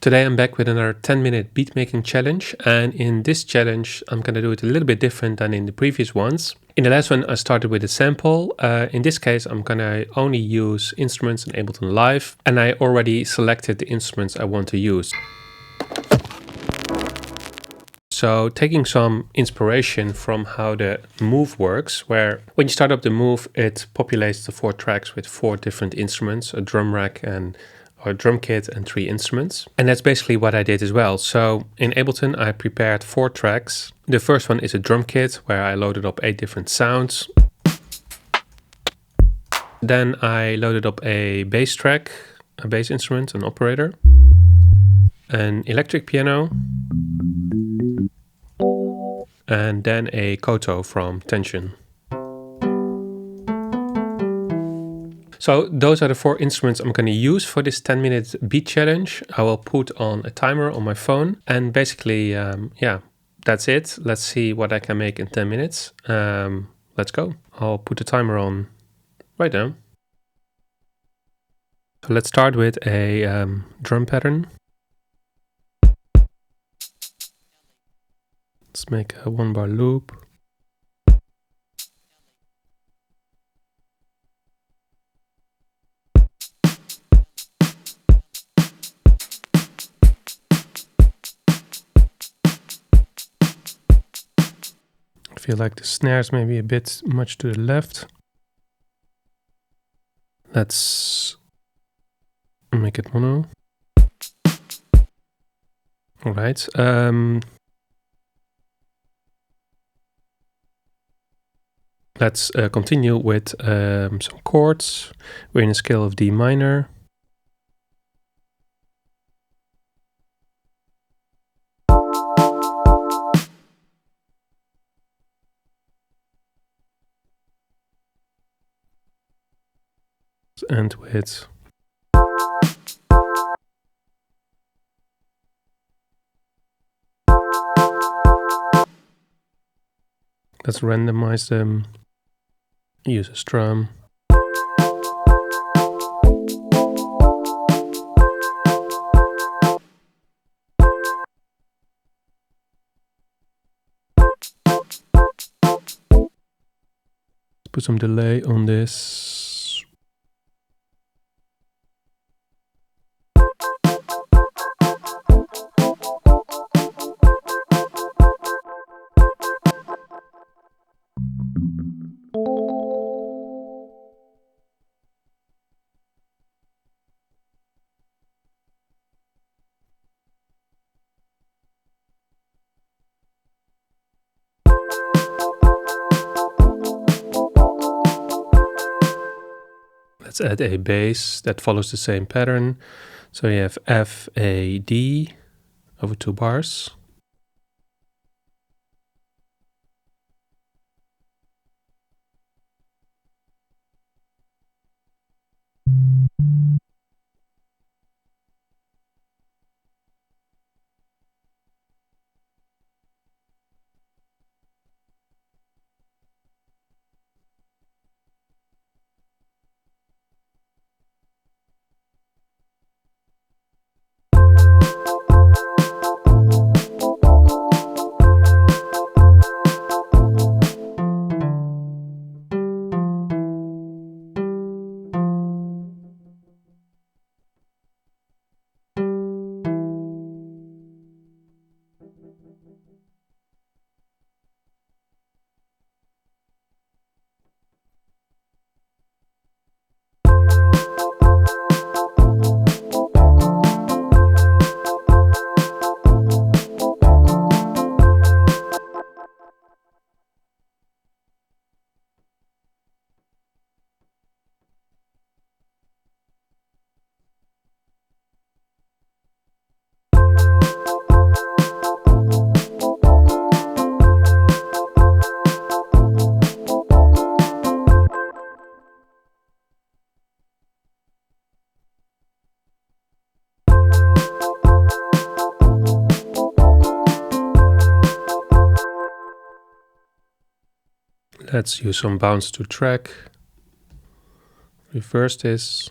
Today I'm back with another 10-minute beat making challenge, and in this challenge I'm going to do it a little bit different than in the previous ones. In the last one I started with a sample. In this case I'm going to only use instruments in Ableton Live, and I already selected the instruments I want to use. So taking some inspiration from how the Move works, where when you start up the Move it populates the 4 tracks with 4 different instruments, a drum rack and a drum kit and 3 instruments. And that's basically what I did as well. So in Ableton I prepared 4 tracks. The first one is a drum kit where I loaded up 8 different sounds. Then I loaded up a bass track, a bass instrument, an operator, an electric piano, and then a koto from Tension. So those are the 4 instruments I'm going to use for this 10-minute beat challenge. I will put on a timer on my phone, and basically, that's it. Let's see what I can make in 10 minutes. Let's go. I'll put the timer on right now. So let's start with a drum pattern. Let's make a 1-bar loop. I feel like the snares may be a bit much to the left. Let's make it mono. All right. Let's continue with some chords. We're in a scale of D minor. And with let's randomize them. Use a strum. Put some delay on this. Let's add a bass that follows the same pattern. So you have F, A, D over 2 bars. Let's use some bounce to track. Reverse this.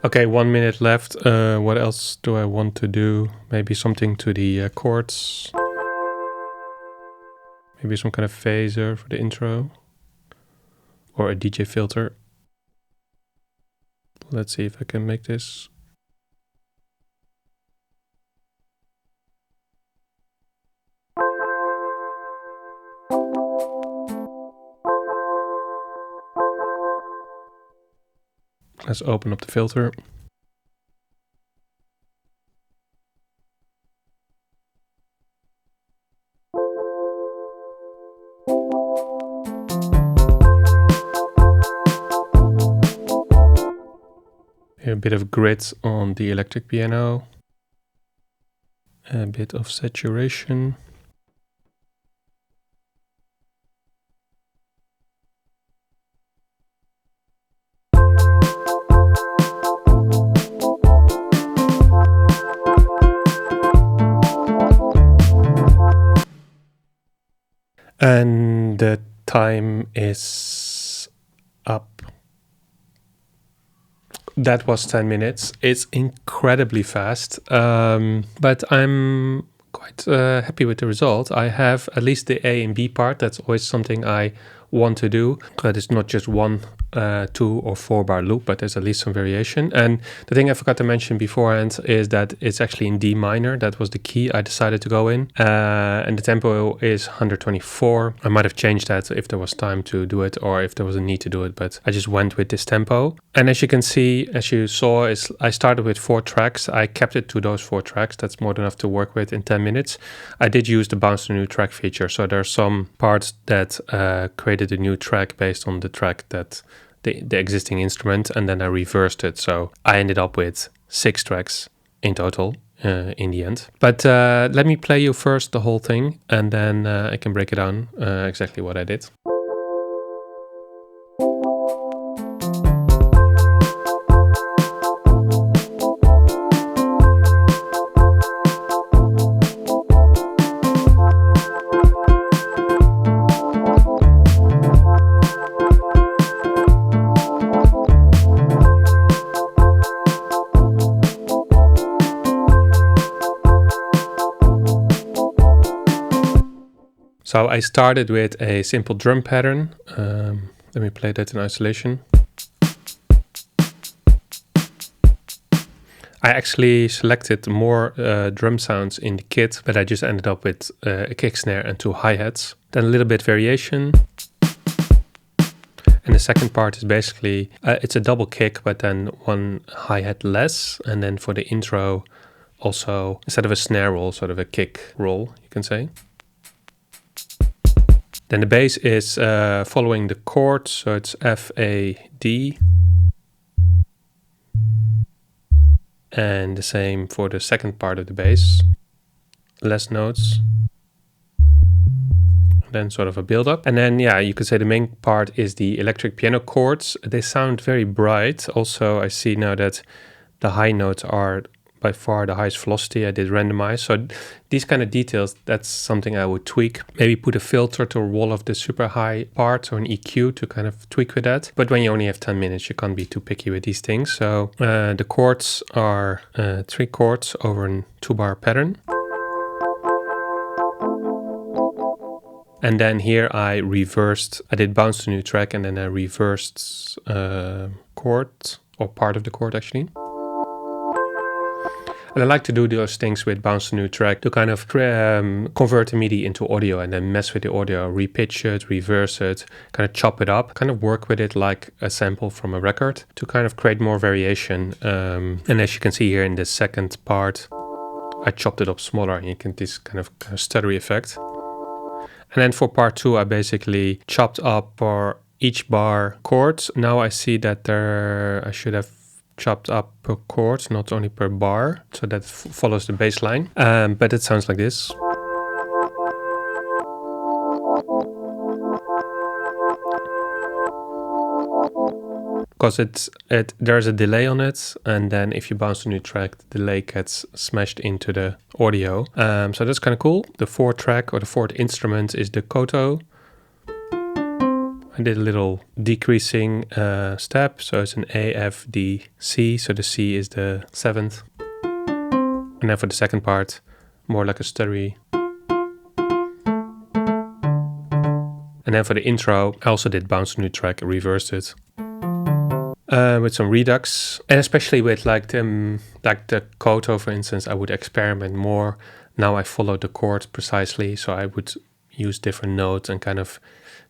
Okay, 1 minute left. What else do I want to do? Maybe something to the chords. Maybe some kind of phaser for the intro. Or a DJ filter. Let's see if I can make this. Let's open up the filter. Here a bit of grit on the electric piano. A bit of saturation. And the time is up. That was 10 minutes. It's incredibly fast, but I'm quite happy with the result. I have at least the A and B part. That's always something I want to do. But it's not just one 2 or 4 bar loop, but there's at least some variation. And the thing I forgot to mention beforehand is that it's actually in D minor. That was the key I decided to go in. And the tempo is 124. I might have changed that if there was time to do it or if there was a need to do it, but I just went with this tempo. And as you can see, as you saw, is I started with 4 tracks. I kept it to those 4 tracks. That's more than enough to work with in 10 minutes. I did use the bounce to new track feature. So there are some parts that created a new track based on the track that the existing instrument, and then I reversed it. So I ended up with 6 tracks in total in the end. But let me play you first the whole thing, and then I can break it down exactly what I did. So I started with a simple drum pattern. Let me play that in isolation. I actually selected more drum sounds in the kit, but I just ended up with a kick snare and 2 hi-hats. Then a little bit variation. And the second part is basically, it's a double kick, but then 1 hi-hat less. And then for the intro, also, instead of a snare roll, sort of a kick roll, you can say. Then the bass is following the chords, so it's F, A, D. And the same for the second part of the bass. Less notes. And then sort of a build-up. And then, yeah, you could say the main part is the electric piano chords. They sound very bright. Also, I see now that the high notes are by far the highest velocity. I did randomize. So these kind of details, that's something I would tweak. Maybe put a filter to wall of the super high part or an EQ to kind of tweak with that. But when you only have 10 minutes, you can't be too picky with these things. So the chords are 3 chords over a 2-bar pattern. And then here I did bounce to new track, and then I reversed chord, or part of the chord actually. And I like to do those things with bounce to new track to kind of convert the MIDI into audio and then mess with the audio, repitch it, reverse it, kind of chop it up, kind of work with it like a sample from a record to kind of create more variation. And as you can see here in the second part, I chopped it up smaller and you get this kind of stuttery effect. And then for part 2, I basically chopped up for each bar chords. Now I see that I should have chopped up per chord, not only per bar, so that follows the bass line. But it sounds like this. Because there's a delay on it, and then if you bounce a new track, the delay gets smashed into the audio. So that's kind of cool. The 4th track or the 4th instrument is the koto. I did a little decreasing step. So it's an A, F, D, C. So the C is the 7th. And then for the second part, more like a stuttery. And then for the intro, I also did bounce to new track, reversed it. With some redux, and especially with like the koto, for instance, I would experiment more. Now I follow the chord precisely, so I would use different notes and kind of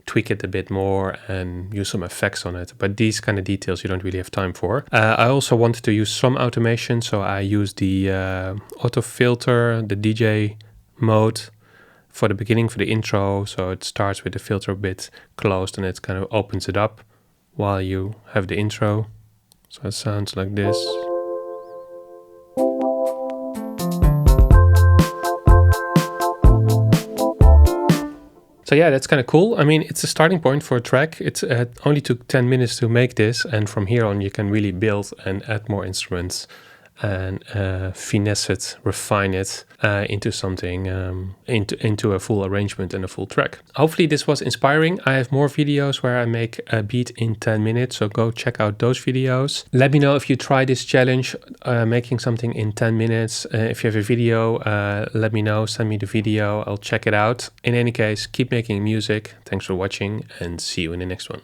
tweak it a bit more and use some effects on it. But these kind of details you don't really have time for. I also wanted to use some automation, so I used the auto filter, the DJ mode for the beginning, for the intro. So it starts with the filter a bit closed and it kind of opens it up while you have the intro. So it sounds like this. So yeah, that's kind of cool. I mean, it's a starting point for a track. It only took 10 minutes to make this, and from here on you can really build and add more instruments and finesse it, refine it into something, into a full arrangement and a full track. Hopefully this was inspiring. I have more videos where I make a beat in 10 minutes, so go check out those videos. Let me know if you try this challenge, making something in 10 minutes. If you have a video, let me know, send me the video, I'll check it out. In any case, keep making music. Thanks for watching and see you in the next one.